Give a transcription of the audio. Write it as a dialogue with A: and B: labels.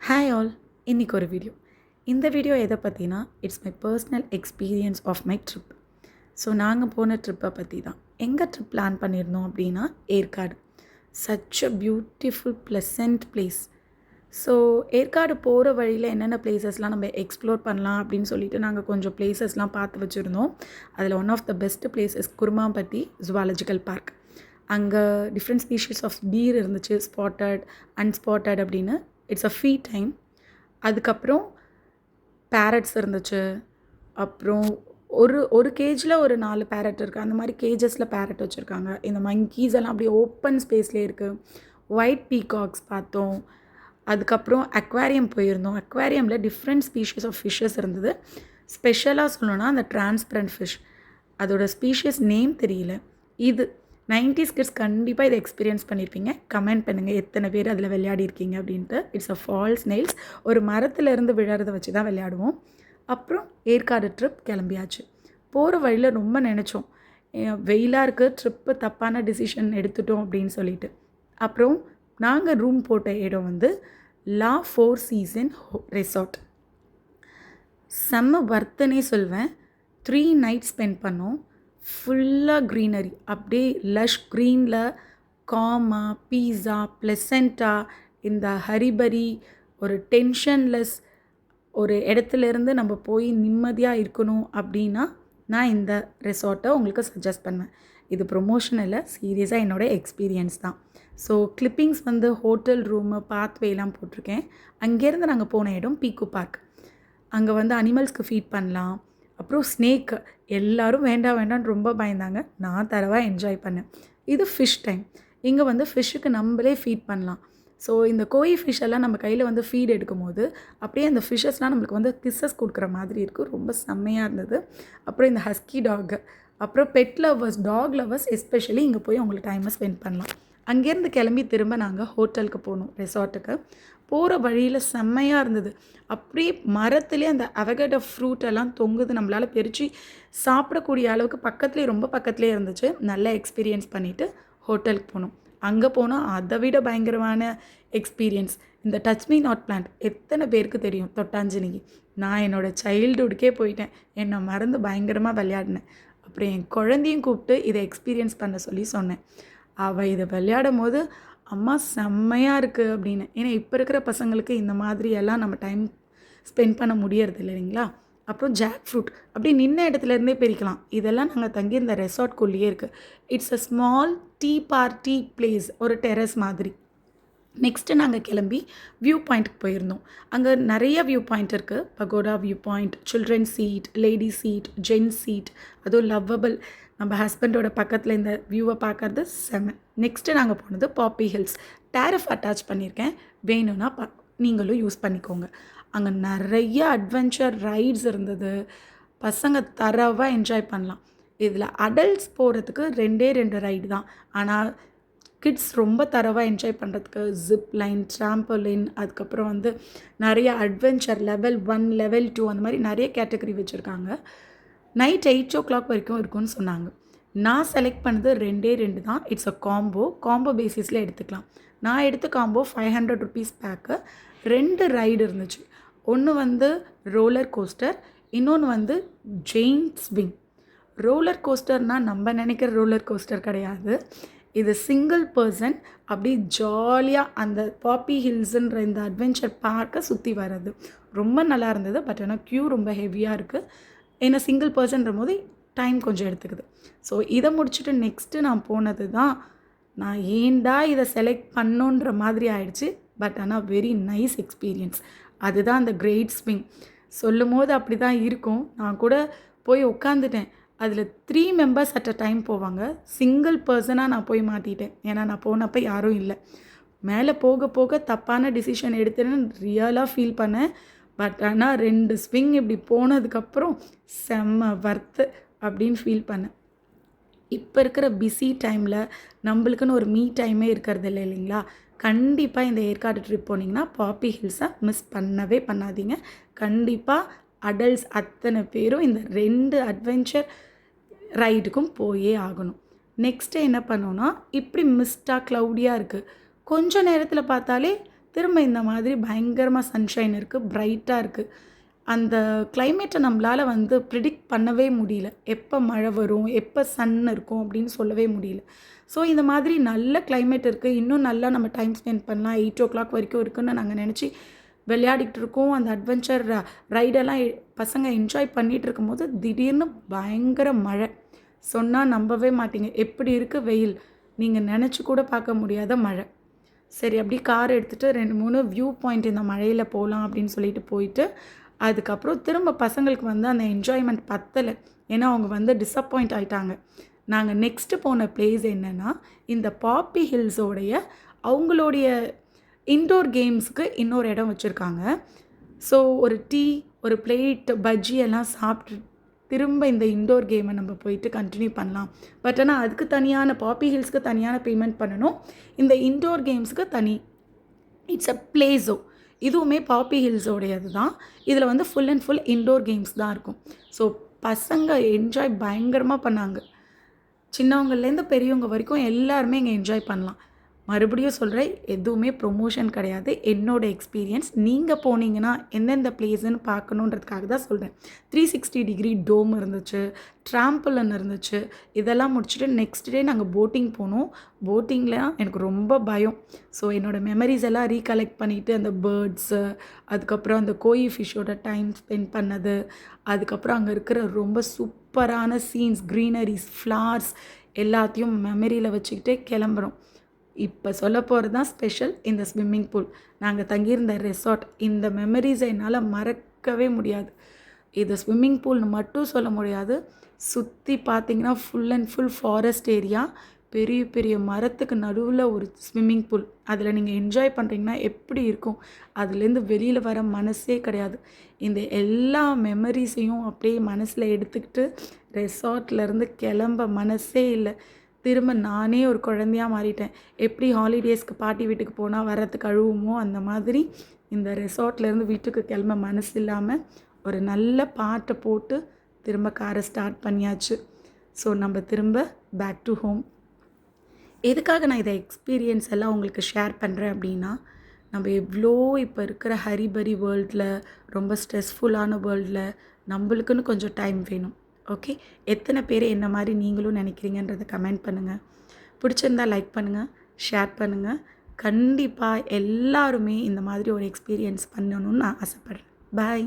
A: Hi all, இன்றைக்கி ஒரு video. இந்த வீடியோ எதை பற்றினா, it's my personal experience of my trip. So நாங்கள் போன ட்ரிப்பை பற்றி தான். எங்கே ட்ரிப் பிளான் பண்ணியிருந்தோம் அப்படின்னா Yercaud. Such a beautiful pleasant place. So Yercaud போகிற வழியில் என்னென்ன பிளேசஸ்லாம் நம்ம எக்ஸ்ப்ளோர் பண்ணலாம் அப்படின்னு சொல்லிட்டு நாங்கள் கொஞ்சம் பிளேசஸ்லாம் பார்த்து வச்சுருந்தோம். அதில் one of the best places Kurumampatti zoological park. அங்கே டிஃப்ரெண்ட் ஸ்பீஷீஸ் ஆஃப் டீர் இருந்துச்சு, ஸ்பாட்டட், அன்ஸ்பாட்டட் அப்படின்னு. It's a free time. அதுக்கப்புறம் பேரட்ஸ் இருந்துச்சு. அப்புறம் ஒரு ஒரு கேஜில் ஒரு 4 பேரட் இருக்குது. அந்த மாதிரி கேஜஸில் பேரட் வச்சுருக்காங்க. இந்த மங்கீஸ் எல்லாம் அப்படியே ஓப்பன் ஸ்பேஸ்லேயே இருக்குது. ஒயிட் பீகாக்ஸ் பார்த்தோம். அதுக்கப்புறம் அக்வாரியம் போயிருந்தோம். அக்வாரியமில் டிஃப்ரெண்ட் ஸ்பீஷீஸ் ஆஃப் ஃபிஷ்ஷஸ் இருந்தது. ஸ்பெஷலாக சொல்லணுன்னா அந்த டிரான்ஸ்பரண்ட் ஃபிஷ், அதோட ஸ்பீஷியஸ் நேம் தெரியல. இது 90s கிட்ஸ் கண்டிப்பாக இதை எக்ஸ்பீரியன்ஸ் பண்ணியிருப்பீங்க. கமெண்ட் பண்ணுங்கள் எத்தனை பேர் அதில் விளையாடி இருக்கீங்க அப்படின்ட்டு. It's a false nails. ஒரு மரத்துலேருந்து விழறதை வச்சு தான் விளையாடுவோம். அப்புறம் ஏற்காடு ட்ரிப் கிளம்பியாச்சு. போகிற வழியில் ரொம்ப நினச்சோம், வெயிலாக இருக்குது, ட்ரிப்பு தப்பான டிசிஷன் எடுத்துட்டோம் அப்படின்னு சொல்லிட்டு. அப்புறம் நாங்கள் ரூம் போட்ட இடம் வந்து லா 4 சீசன் ரெசார்ட். செம்ம வர்த்தனே சொல்வேன். 3 நைட் ஸ்பெண்ட் பண்ணோம். ஃபுல்லாக க்ரீனரி, அப்படியே லஷ் க்ரீனில் காமா, பீஸா, ப்ளசண்ட்டாக, இந்த ஹரிபரி, ஒரு டென்ஷன்லெஸ் ஒரு இடத்துலேருந்து நம்ம போய் நிம்மதியாக இருக்கணும் அப்படின்னா நான் இந்த ரெசார்ட்டை உங்களுக்கு சஜஸ்ட் பண்ணுவேன். இது ப்ரொமோஷன் இல்லை, சீரியஸாக என்னோடய எக்ஸ்பீரியன்ஸ் தான். ஸோ கிளிப்பிங்ஸ் வந்து ஹோட்டல் ரூமு பாத்வேலாம் போட்டிருக்கேன். அங்கேருந்து நாங்கள் போன இடம் பீக்கு பார்க். அங்கே வந்து அனிமல்ஸ்க்கு ஃபீட் பண்ணலாம். அப்புறம் ஸ்னேக்கு எல்லோரும் வேண்டாம் வேண்டான்னு ரொம்ப பயந்தாங்க. நான் தரவாக என்ஜாய் பண்ணேன். இது ஃபிஷ் டைம். இங்கே வந்து ஃபிஷ்ஷுக்கு நம்மளே ஃபீட் பண்ணலாம். ஸோ இந்த கோயி ஃபிஷ் எல்லாம் நம்ம கையில் வந்து ஃபீட் எடுக்கும் போது அப்படியே அந்த ஃபிஷ்ஷஸ்லாம் நம்மளுக்கு வந்து கிஸ்ஸஸ் கொடுக்குற மாதிரி இருக்குது. ரொம்ப செம்மையாக இருந்தது. அப்புறம் இந்த ஹஸ்கி டாக், அப்புறம் pet lovers, dog lovers especially இங்கே போய் அவங்களுக்கு டைமை ஸ்பெண்ட் பண்ணலாம். அங்கேருந்து கிளம்பி திரும்ப நாங்கள் ஹோட்டலுக்கு போனோம், ரெசார்ட்டுக்கு. போகிற வழியில் செம்மையாக இருந்தது. அப்படியே மரத்துலேயே அந்த அவகேடோ ஃப்ரூட் எல்லாம் தொங்குது. நம்மளால் பறித்து சாப்பிடக்கூடிய அளவுக்கு பக்கத்துலேயே, ரொம்ப பக்கத்துலேயே இருந்துச்சு. நல்ல எக்ஸ்பீரியன்ஸ் பண்ணிவிட்டு ஹோட்டலுக்கு போனோம். அங்கே போனால் அதை விட பயங்கரமான எக்ஸ்பீரியன்ஸ். இந்த டச் மீ நாட் பிளான்ட் எத்தனை பேருக்கு தெரியும்? தொட்டாஞ்சனிக்கு நான் என்னோடய சைல்டுஹுட்கே போயிட்டேன். என்னை மறந்து பயங்கரமாக விளையாடினேன். அப்புறம் என் குழந்தையும் கூப்பிட்டு இதை எக்ஸ்பீரியன்ஸ் பண்ண சொல்லி சொன்னேன். அவள் இதை விளையாடும் போது அம்மா செம்மையாக இருக்குது அப்படின்னு. ஏன்னா இப்போ இருக்கிற பசங்களுக்கு இந்த மாதிரி எல்லாம் நம்ம டைம் ஸ்பெண்ட் பண்ண முடியறது இல்லை இல்லைங்களா? அப்புறம் ஜாக் ஃப்ரூட் அப்படியே நின்ன இடத்துலேருந்தே பிரிக்கலாம். இதெல்லாம் நாங்கள் தங்கியிருந்த ரெசார்ட்குள்ளேயே இருக்குது. It's a small tea party place, ஒரு டெரஸ் மாதிரி. நெக்ஸ்ட்டு நாங்கள் கிளம்பி வியூ பாயிண்ட்டுக்கு போயிருந்தோம். அங்கே நிறைய வியூ பாயிண்ட் இருக்குது. Pagoda view point, children seat, lady seat, gents seat, அதுவும் லவ்வபிள். நம்ம ஹஸ்பண்டோட பக்கத்தில் இந்த வியூவை பார்க்கறது செம்ம. நெக்ஸ்ட்டு நாங்கள் போனது பாப்பி ஹில்ஸ். டேரிஃப் அட்டாச் பண்ணியிருக்கேன், வேணும்னா நீங்களும் யூஸ் பண்ணிக்கோங்க. அங்கே நிறைய அட்வென்ச்சர் ரைட்ஸ் இருந்தது. பசங்க தரவாக என்ஜாய் பண்ணலாம். இதில் அடல்ட்ஸ் போகிறதுக்கு 2 ரைடு தான். ஆனால் கிட்ஸ் ரொம்ப தரவாக என்ஜாய் பண்ணுறதுக்கு ஜிப் லைன், ட்ராம்போலின், அதுக்கப்புறம் வந்து நிறைய அட்வென்ச்சர் லெவல் 1, லெவல் 2 அந்த மாதிரி நிறைய கேட்டகரி வச்சுருக்காங்க. நைட் 8 o'clock வரைக்கும் இருக்குன்னு சொன்னாங்க. நான் செலக்ட் பண்ணது 2 தான். இட்ஸ் அ காம்போ பேசிஸில் எடுத்துக்கலாம். நான் எடுத்த காம்போ 500 rupees பேக்கு. 2 ரைடு இருந்துச்சு. ஒன்று வந்து ரோலர் கோஸ்டர், இன்னொன்று வந்து ஜெயிண்ட் ஸ்விங். ரோலர் கோஸ்டர்னால் நம்ம நினைக்கிற ரோலர் கோஸ்டர் கிடையாது. இது சிங்கிள் பர்சன் அப்படி ஜாலியாக அந்த பாப்பி ஹில்ஸுன்ற இந்த அட்வென்ச்சர் பார்க்கை சுற்றி வர்றது ரொம்ப நல்லா இருந்தது. பட் ஆனால் க்யூ ரொம்ப ஹெவியாக இருக்குது. ஏன்னா சிங்கிள் பர்சன்ற போது டைம் கொஞ்சம் எடுத்துக்குது. ஸோ இதை முடிச்சுட்டு நெக்ஸ்ட்டு நான் போனது தான், நான் ஏன்டா இதை செலக்ட் பண்ணோன்ற மாதிரி ஆயிடுச்சு. பட் ஆனால் வெரி நைஸ் எக்ஸ்பீரியன்ஸ். அதுதான் அந்த கிரேட் ஸ்விங். சொல்லும் போது அப்படி தான் இருக்கும். நான் கூட போய் உட்காந்துட்டேன். அதில் 3 members அட் அ டைம் போவாங்க. சிங்கிள் பர்சனாக நான் போய் மாட்டிட்டேன். ஏன்னா நான் போனப்போ யாரும் இல்லை. மேலே போக போக தப்பான டிசிஷன் எடுத்தேன்னு ரியலாக ஃபீல் பண்ணேன். பட் ஆனால் 2 ஸ்விங் இப்படி போனதுக்கப்புறம் செம்ம வர்த்து அப்படின்னு ஃபீல் பண்ணேன். இப்போ இருக்கிற பிஸி டைமில் நம்மளுக்குன்னு ஒரு மீ டைமே இருக்கிறது இல்லை இல்லைங்களா? கண்டிப்பாக இந்த ஏற்காடு ட்ரிப் போனீங்கன்னா பாப்பி ஹில்ஸை மிஸ் பண்ணவே பண்ணாதீங்க. கண்டிப்பாக அடல்ட்ஸ் அத்தனை பேரும் இந்த 2 அட்வென்ச்சர் ரைடுக்கும் போயே ஆகணும். நெக்ஸ்ட்டு என்ன பண்ணோன்னா, இப்படி மிஸ்டாக க்ளவுடியாக இருக்குது. கொஞ்சம் நேரத்தில் பார்த்தாலே திரும்ப இந்த மாதிரி பயங்கரமாக சன்ஷைன் இருக்குது, பிரைட்டாக இருக்குது. அந்த கிளைமேட்டை நம்மளால் வந்து ப்ரிடிக்ட் பண்ணவே முடியல. எப்போ மழை வரும், எப்போ சன் இருக்கும் அப்படின்னு சொல்லவே முடியல. ஸோ இந்த மாதிரி நல்ல கிளைமேட் இருக்குது, இன்னும் நல்லா நம்ம டைம் ஸ்பெண்ட் பண்ணலாம், 8:00 வரைக்கும் இருக்குதுன்னு நாங்கள் நினச்சி விளையாடிக்கிட்டு இருக்கோம். அந்த அட்வென்ச்சர் ரைடெல்லாம் பசங்க என்ஜாய் பண்ணிகிட்டு இருக்கும்போது திடீர்னு பயங்கர மழை. சொன்னால் நம்பவே மாட்டீங்க, எப்படி இருக்குது வெயில், நீங்கள் நினச்சி கூட பார்க்க முடியாத மழை. சரி அப்படி கார் எடுத்துகிட்டு 2-3 வியூ பாயிண்ட் இந்த மழையில் போகலாம் அப்படின்னு சொல்லிட்டு போயிட்டு, அதுக்கப்புறம் திரும்ப பசங்களுக்கு வந்து அந்த என்ஜாய்மெண்ட் பத்தலை. ஏன்னா அவங்க வந்து டிசப்பாயிண்ட் ஆகிட்டாங்க. நாங்கள் நெக்ஸ்ட்டு போன பிளேஸ் என்னென்னா, இந்த பாப்பி ஹில்ஸோடைய அவங்களுடைய இன்டோர் கேம்ஸுக்கு இன்னொரு இடம் வச்சுருக்காங்க. ஸோ ஒரு டீ, ஒரு பிளேட் பஜ்ஜி எல்லாம் சாப்பிட்டு திரும்ப இந்த இன்டோர் கேமை நம்ம போயிட்டு கண்டினியூ பண்ணலாம். பட் ஆனால் அதுக்கு தனியான பாப்பி ஹில்ஸ்க்கு தனியான பேமெண்ட் பண்ணணும், இந்த இன்டோர் கேம்ஸுக்கு தனி. இட்ஸ் அ பிளேஸோ, இதுவுமே பாப்பி ஹில்ஸோடையது தான். இதில் வந்து full and full indoor games தான் இருக்கும். ஸோ பசங்க என்ஜாய் பயங்கரமாக பண்ணாங்க. சின்னவங்கள்லேருந்து பெரியவங்க வரைக்கும் எல்லாருமே இங்கே என்ஜாய் பண்ணலாம். மறுபடியும் சொல்கிறேன், எதுவுமே ப்ரொமோஷன் கிடையாது, என்னோடய எக்ஸ்பீரியன்ஸ். நீங்கள் போனீங்கன்னா எந்தெந்த பிளேஸுன்னு பார்க்கணுன்றதுக்காக தான் சொல்கிறேன். 360 டிகிரி டோம் இருந்துச்சு, ட்ராம்பலன் இருந்துச்சு. இதெல்லாம் முடிச்சுட்டு நெக்ஸ்ட் டே நாங்கள் போட்டிங் போனோம். போட்டிங்கில் எனக்கு ரொம்ப பயம். ஸோ என்னோடய மெமரிஸ் எல்லாம் ரீகலெக்ட் பண்ணிவிட்டு அந்த பேர்ட்ஸு, அதுக்கப்புறம் அந்த கோயி ஃபிஷ்ஷோட டைம் ஸ்பெண்ட் பண்ணது, அதுக்கப்புறம் அங்கே இருக்கிற ரொம்ப சூப்பரான சீன்ஸ், க்ரீனரிஸ், ஃப்ளார்ஸ் எல்லாத்தையும் மெமரியில் வச்சுக்கிட்டே கிளம்புறோம். இப்போ சொல்ல போகிறது தான் ஸ்பெஷல், இந்த ஸ்விம்மிங் பூல். நாங்கள் தங்கியிருந்த ரெசார்ட், இந்த மெமரிஸை என்னால் மறக்கவே முடியாது. இது ஸ்விம்மிங் பூல்னு மட்டும் சொல்ல முடியாது. சுற்றி பார்த்திங்கன்னா full and full forest area, பெரிய பெரிய மரத்துக்கு நடுவில் ஒரு ஸ்விம்மிங் பூல். அதில் நீங்கள் என்ஜாய் பண்ணுறீங்கன்னா எப்படி இருக்கும், அதுலேருந்து வெளியில் வர மனசே கிடையாது. இந்த எல்லா மெமரிஸையும் அப்படியே மனசில் எடுத்துக்கிட்டு ரெசார்ட்லேருந்து கிளம்ப மனசே இல்லை. திரும்ப நானே ஒரு குழந்தையாக மாறிட்டேன். எப்படி ஹாலிடேஸ்க்கு பாட்டி வீட்டுக்கு போனால் வரத்துக்கு அழுவுமோ, அந்த மாதிரி இந்த ரெசார்ட்லேருந்து வீட்டுக்கு கிளம்ப மனசு இல்லாமல் ஒரு நல்ல பாட்டை போட்டு திரும்ப காரை ஸ்டார்ட் பண்ணியாச்சு. ஸோ நம்ம திரும்ப பேக் டு ஹோம். எதுக்காக நான் இதை எக்ஸ்பீரியன்ஸ் எல்லாம் உங்களுக்கு ஷேர் பண்ணுறேன் அப்படின்னா, நம்ம எவ்வளோ இப்போ இருக்கிற ஹரிபரி வேர்ல்டில், ரொம்ப ஸ்ட்ரெஸ்ஃபுல்லான வேர்ல்டில் நம்மளுக்குன்னு கொஞ்சம் டைம் வேணும். ஓகே, எத்தனை பேர் என்ன மாதிரி நீங்களும் நினைக்கிறீங்கன்றதை கமெண்ட் பண்ணுங்கள். பிடிச்சிருந்தால் லைக் பண்ணுங்கள், ஷேர் பண்ணுங்கள். கண்டிப்பாக எல்லாருமே இந்த மாதிரி ஒரு எக்ஸ்பீரியன்ஸ் பண்ணணும்னு நான் ஆசைப்பட்றேன். பாய்.